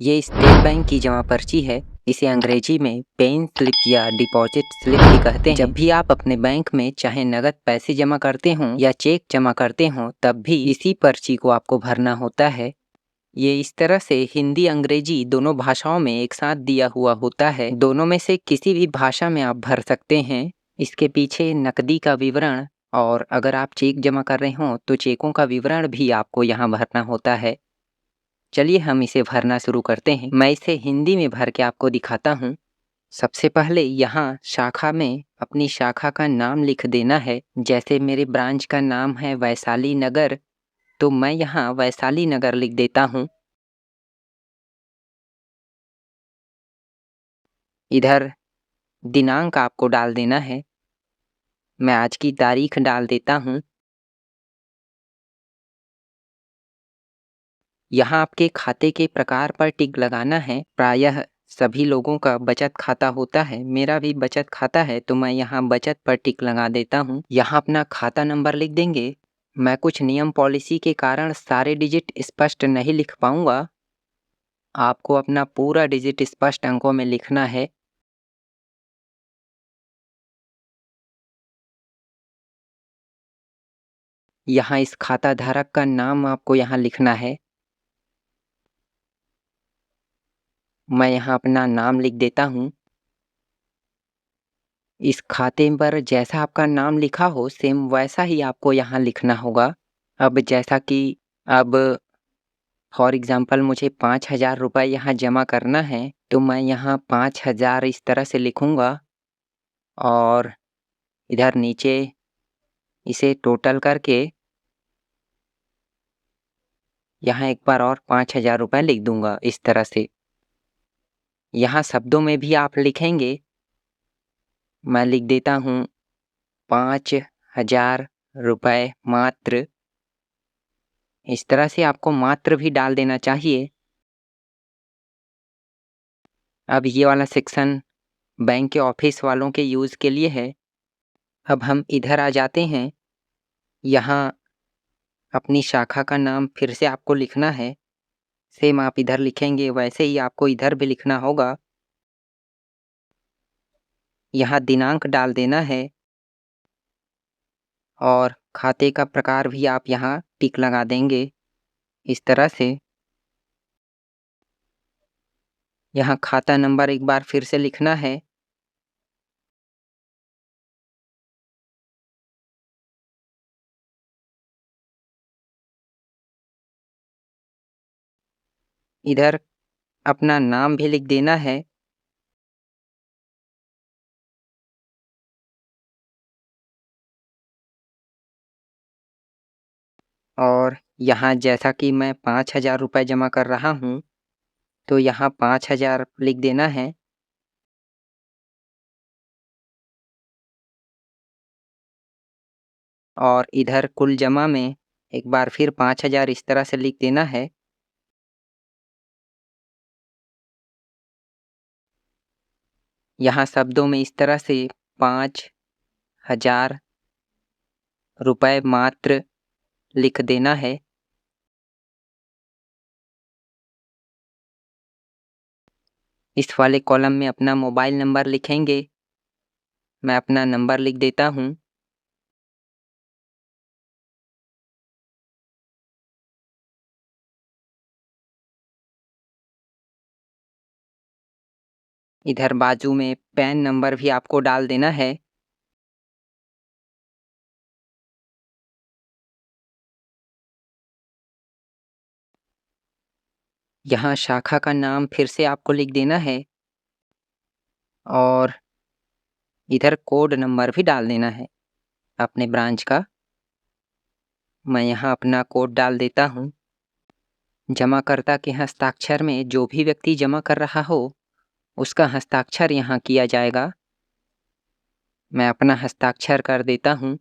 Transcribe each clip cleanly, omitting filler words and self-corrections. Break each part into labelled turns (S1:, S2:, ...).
S1: ये state bank की जमा पर्ची है। इसे अंग्रेजी में पेन स्लिप या डिपॉजिट स्लिप भी कहते हैं। जब भी आप अपने बैंक में चाहे नगद पैसे जमा करते हों या चेक जमा करते हों, तब भी इसी पर्ची को आपको भरना होता है। ये इस तरह से हिंदी अंग्रेजी दोनों भाषाओं में एक साथ दिया हुआ होता है। दोनों में से किसी भी भाषा में आप भर सकते हैं। इसके पीछे नकदी का विवरण और अगर आप चेक जमा कर रहे हों तो चेकों का विवरण भी आपको यहाँ भरना होता है। चलिए हम इसे भरना शुरू करते हैं। मैं इसे हिंदी में भर के आपको दिखाता हूँ। सबसे पहले यहाँ शाखा में अपनी शाखा का नाम लिख देना है। जैसे मेरे ब्रांच का नाम है वैशाली नगर, तो मैं यहाँ वैशाली नगर लिख देता हूँ। इधर दिनांक आपको डाल देना है। मैं आज की तारीख डाल देता हूँ। यहाँ आपके खाते के प्रकार पर टिक लगाना है। प्रायः सभी लोगों का बचत खाता होता है, मेरा भी बचत खाता है, तो मैं यहाँ बचत पर टिक लगा देता हूँ। यहाँ अपना खाता नंबर लिख देंगे। मैं कुछ नियम पॉलिसी के कारण सारे डिजिट स्पष्ट नहीं लिख पाऊँगा। आपको अपना पूरा डिजिट स्पष्ट अंकों में लिखना है। यहाँ इस खाता धारक का नाम आपको यहाँ लिखना है। मैं यहाँ अपना नाम लिख देता हूँ। इस खाते पर जैसा आपका नाम लिखा हो सेम वैसा ही आपको यहाँ लिखना होगा। अब जैसा कि अब फॉर एग्ज़ाम्पल मुझे 5,000 रुपये यहाँ जमा करना है, तो मैं यहाँ 5,000 इस तरह से लिखूँगा और इधर नीचे इसे टोटल करके यहाँ एक बार और 5,000 रुपये लिख दूँगा इस तरह से। यहाँ शब्दों में भी आप लिखेंगे। मैं लिख देता हूँ 5,000 रुपये मात्र। इस तरह से आपको मात्र भी डाल देना चाहिए। अब ये वाला सेक्शन बैंक के ऑफिस वालों के यूज़ के लिए है। अब हम इधर आ जाते हैं। यहाँ अपनी शाखा का नाम फिर से आपको लिखना है। सेम आप इधर लिखेंगे वैसे ही आपको इधर भी लिखना होगा। यहाँ दिनांक डाल देना है और खाते का प्रकार भी आप यहाँ टिक लगा देंगे इस तरह से। यहाँ खाता नंबर एक बार फिर से लिखना है। इधर अपना नाम भी लिख देना है। और यहाँ जैसा कि मैं 5,000 रुपये जमा कर रहा हूँ, तो यहाँ 5,000 लिख देना है। और इधर कुल जमा में एक बार फिर 5,000 इस तरह से लिख देना है। यहाँ शब्दों में इस तरह से 5,000 रुपये मात्र लिख देना है। इस वाले कॉलम में अपना मोबाइल नंबर लिखेंगे। मैं अपना नंबर लिख देता हूँ। इधर बाजू में पैन नंबर भी आपको डाल देना है। यहाँ शाखा का नाम फिर से आपको लिख देना है और इधर कोड नंबर भी डाल देना है अपने ब्रांच का। मैं यहाँ अपना कोड डाल देता हूँ। जमाकर्ता के हस्ताक्षर में जो भी व्यक्ति जमा कर रहा हो उसका हस्ताक्षर यहाँ किया जाएगा। मैं अपना हस्ताक्षर कर देता हूँ।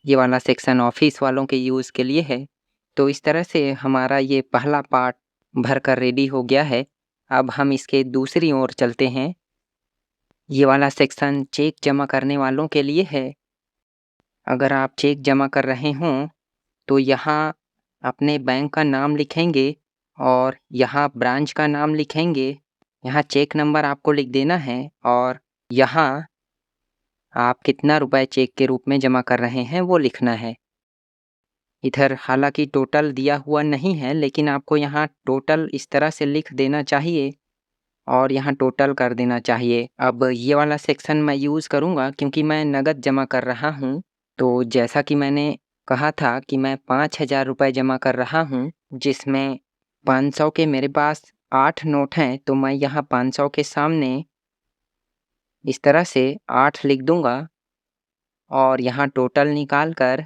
S1: ये वाला सेक्शन ऑफिस वालों के यूज़ के लिए है। तो इस तरह से हमारा ये पहला पार्ट भर कर रेडी हो गया है। अब हम इसके दूसरी ओर चलते हैं। ये वाला सेक्शन चेक जमा करने वालों के लिए है। अगर आप चेक जमा कर रहे हों तो यहाँ अपने बैंक का नाम लिखेंगे और यहाँ ब्रांच का नाम लिखेंगे। यहाँ चेक नंबर आपको लिख देना है और यहाँ आप कितना रुपए चेक के रूप में जमा कर रहे हैं वो लिखना है। इधर हालांकि टोटल दिया हुआ नहीं है, लेकिन आपको यहाँ टोटल इस तरह से लिख देना चाहिए और यहाँ टोटल कर देना चाहिए। अब ये वाला सेक्शन मैं यूज़ करूँगा क्योंकि मैं नगद जमा कर रहा हूँ। तो जैसा कि मैंने कहा था कि मैं 5,000 रुपये जमा कर रहा हूँ, जिसमें 500 के मेरे पास 8 नोट हैं, तो मैं यहाँ 500 के सामने इस तरह से 8 लिख दूँगा और यहाँ टोटल निकाल कर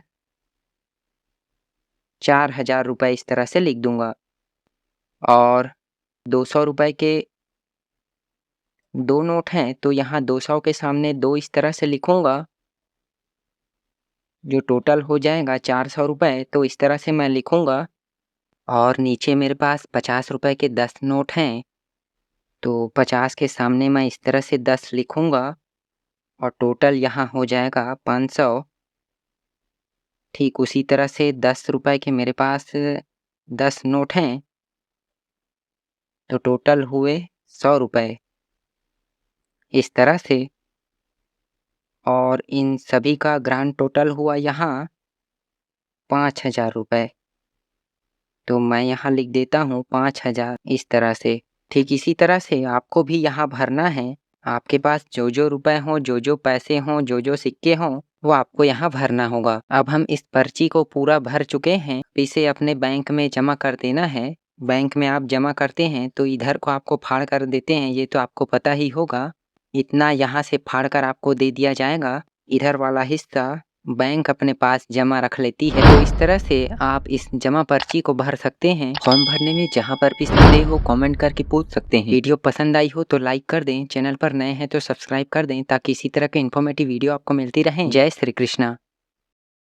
S1: 4,000 रुपये इस तरह से लिख दूँगा। और 200 रुपये के 2 नोट हैं, तो यहाँ 200 के सामने 2 इस तरह से लिखूँगा, जो टोटल हो जाएगा 400 रुपये। तो इस तरह से मैं लिखूँगा और नीचे मेरे पास 50 रुपये के 10 नोट हैं, तो 50 के सामने मैं इस तरह से 10 लिखूँगा और टोटल यहाँ हो जाएगा 500। ठीक उसी तरह से 10 रुपये के मेरे पास 10 नोट हैं, तो टोटल हुए 100 रुपये इस तरह से। और इन सभी का ग्रांड टोटल हुआ यहाँ 5,000 रुपये। तो मैं यहाँ लिख देता हूँ 5,000 इस तरह से। ठीक इसी तरह से आपको भी यहाँ भरना है। आपके पास जो रुपए हों, जो पैसे हों, जो सिक्के हों, वो आपको यहाँ भरना होगा। अब हम इस पर्ची को पूरा भर चुके हैं, इसे अपने बैंक में जमा कर देना है। बैंक में आप जमा करते हैं तो इधर को आपको फाड़ कर देते हैं, ये तो आपको पता ही होगा। इतना यहाँ से फाड़ कर आपको दे दिया जाएगा, इधर वाला हिस्सा बैंक अपने पास जमा रख लेती है। तो इस तरह से आप इस जमा पर्ची को भर सकते हैं। फॉर्म भरने में जहाँ पर भी संदेह हो कमेंट करके पूछ सकते हैं। वीडियो पसंद आई हो तो लाइक कर दें, चैनल पर नए हैं तो सब्सक्राइब कर दें ताकि इसी तरह के इन्फॉर्मेटिव वीडियो आपको मिलती रहें। जय श्री कृष्णा।